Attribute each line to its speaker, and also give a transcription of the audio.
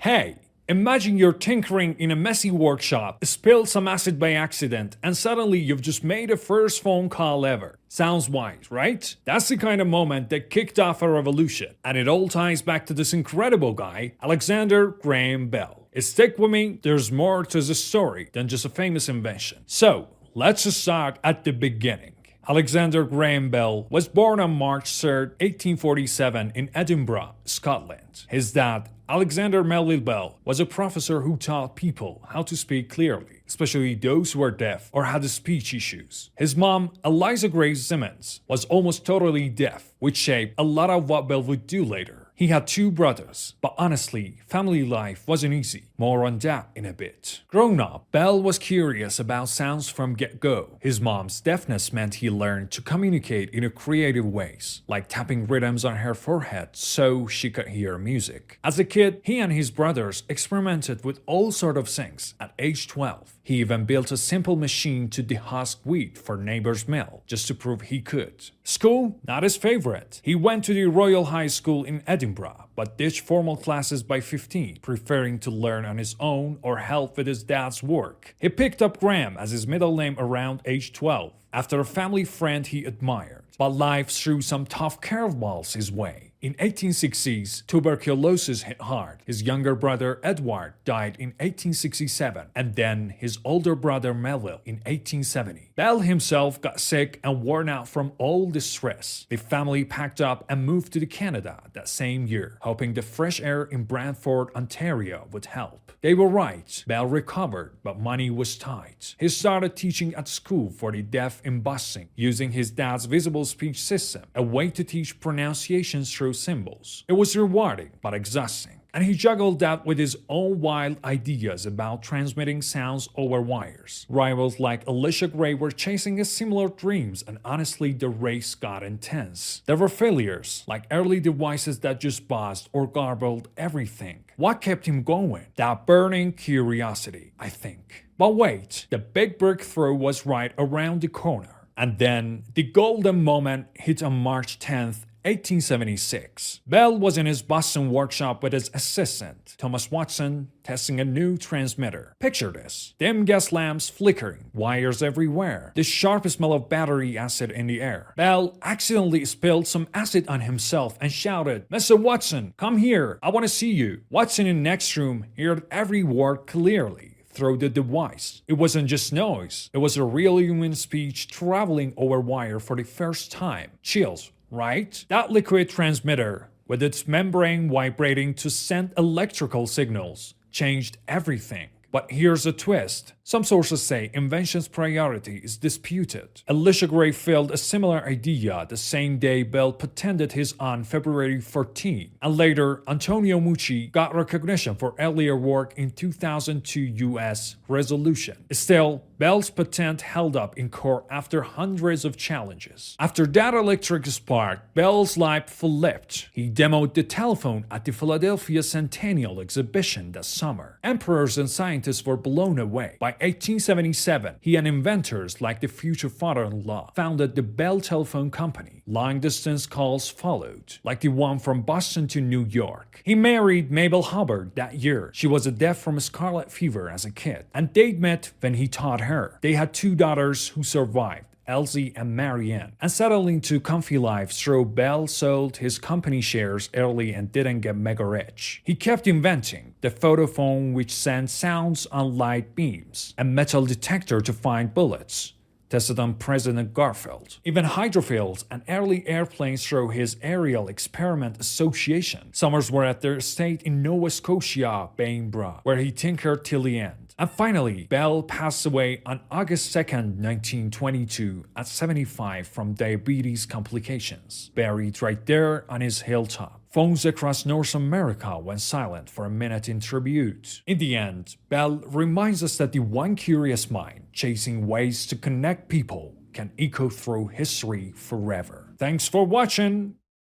Speaker 1: Hey, imagine you're tinkering in a messy workshop, spill some acid by accident, and suddenly you've just made the first phone call ever. Sounds wise, right? That's the kind of moment that kicked off a revolution, and it all ties back to this incredible guy, Alexander Graham Bell. Stick with me, there's more to the story than just a famous invention. So, let's start at the beginning. Alexander Graham Bell was born on March 3, 1847 in Edinburgh, Scotland. His dad, Alexander Melville Bell, was a professor who taught people how to speak clearly, especially those who were deaf or had speech issues. His mom, Eliza Grace Simmons, was almost totally deaf, which shaped a lot of what Bell would do later. He had two brothers, but honestly, family life wasn't easy. More on that in a bit. Grown up, Bell was curious about sounds from get-go. His mom's deafness meant he learned to communicate in creative ways, like tapping rhythms on her forehead so she could hear music. As a kid, he and his brothers experimented with all sorts of things. At age 12, he even built a simple machine to dehusk wheat for neighbor's mill, just to prove he could. School? Not his favorite. He went to the Royal High School in Edinburgh, but ditched formal classes by 15, preferring to learn on his own or help with his dad's work. He picked up Graham as his middle name around age 12, after a family friend he admired. But life threw some tough curveballs his way. In 1860s, tuberculosis hit hard. His younger brother Edward died in 1867, and then his older brother Melville in 1870. Bell himself got sick and worn out from all the stress. The family packed up and moved to Canada that same year, hoping the fresh air in Brantford, Ontario would help. They were right. Bell recovered, but money was tight. He started teaching at school for the deaf in Boston, using his dad's visible speech system, a way to teach pronunciations through symbols. It was rewarding, but exhausting. And he juggled that with his own wild ideas about transmitting sounds over wires. Rivals like Alicia Gray were chasing similar dreams, and honestly, the race got intense. There were failures, like early devices that just buzzed or garbled everything. What kept him going? That burning curiosity, I think. But wait, the big breakthrough was right around the corner. And then, the golden moment hit on March 10th, 1876. Bell was in his Boston workshop with his assistant, Thomas Watson, testing a new transmitter. Picture this. Dim gas lamps flickering, wires everywhere, the sharp smell of battery acid in the air. Bell accidentally spilled some acid on himself and shouted, "Mr. Watson, come here, I want to see you." Watson in the next room heard every word clearly through the device. It wasn't just noise, it was a real human speech traveling over wire for the first time. Chills, right? That liquid transmitter, with its membrane vibrating to send electrical signals, changed everything. But here's a twist. Some sources say Invention's priority is disputed. Alicia Gray failed a similar idea the same day Bell patented his on February 14, and later Antonio Mucci got recognition for earlier work in 2002 US resolution. Still, Bell's patent held up in court after hundreds of challenges. After that electric spark, Bell's life flipped. He demoed the telephone at the Philadelphia Centennial exhibition that summer. Emperors and scientists were blown away. By 1877, he and inventors like the future father-in-law founded the Bell Telephone Company. Long-distance calls followed, like the one from Boston to New York. He married Mabel Hubbard that year. She was deaf from scarlet fever as a kid, and they'd met when he taught her. They had two daughters who survived, Elsie and Marianne, and settled into comfy lives through Bell sold his company shares early and didn't get mega rich. He kept inventing the photophone, which sent sounds on light beams, a metal detector to find bullets, tested on President Garfield, even hydrophiles and early airplanes through his Aerial Experiment Association. Summers were at their estate in Nova Scotia, Bainbridge, where he tinkered till the end. And finally, Bell passed away on August 2nd, 1922 at 75 from diabetes complications, buried right there on his hilltop. Phones across North America went silent for a minute in tribute. In the end, Bell reminds us that the one curious mind chasing ways to connect people can echo through history forever. Thanks for watching!